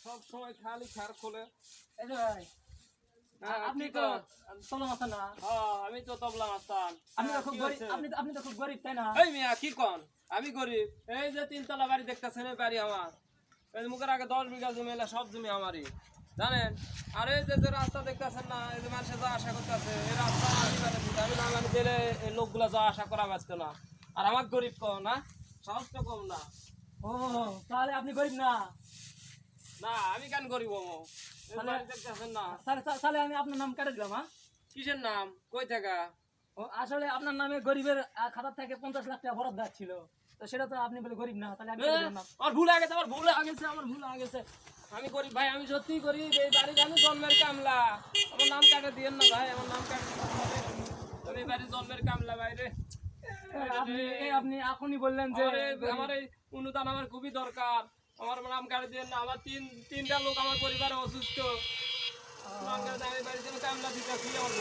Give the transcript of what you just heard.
সব সময় খালি খার খোলে। এই যে ভাই আপনি তো তবলা মাস্টার না? আমি তো তবলা মাস্টার। আপনি তো খুব গরিব, আপনি তো খুব গরিব তাই না? এই মিয়া কি কন? আমি গরিব। এই যে তিনতলা বাড়ি দেখতেছেন, এই বাড়ি আমার। এই যে মুখের আগে 10 বিঘা জমি, এলা সব জমি আমারই, জানেন? আর এই যে রাস্তা দেখতেছেন না, এই যে মানুষে যা আশা করতেছে, এই রাস্তা আমি বানাচ্ছি। আমি না মানে দিলে এই লোকগুলা যা আশা করা ব্যস্ত না। আর আমার গরিব কম না, সাহস তো কম না। ও তাহলে আপনি গরিব না? না আমি কেন গরিব হবো? এই বাড়ি দেখতেছেন না। তাহলে আমি আপনার নাম কেটে দিলাম। হ্যাঁ, কিসের নাম? কই থাকা? ও আসলে আপনার নামে গরিবের খাতা থেকে 50 লাখ টাকা বরাদ্দ ছিল, তো সেটা তো আপনি বলে গরিব না, তাহলে আমি কেটে দিলাম না। আমার ভুল হয়ে গেছে, আমার ভুল হয়ে গেছে, আমার ভুল হয়ে গেছে। আমি গরিব ভাই, আমি সত্যিই গরিব। এই বাড়ির আমি জন্মের কামলা। আমার নাম কাটে দিয়েন না ভাই, আমার নাম কাটে দিন। এই বাড়ির জন্মের কামলা ভাই রে। আপনি এখনই বললেন যে আমার এই অনুদান আমার খুবই দরকার। আমার নাম কাটে দিয়েন না। আমার তিনটা লোক আমার পরিবারে অসুস্থ। নাম কাটে আমি বাড়ির জন্য কামলা দিতেছি, আমার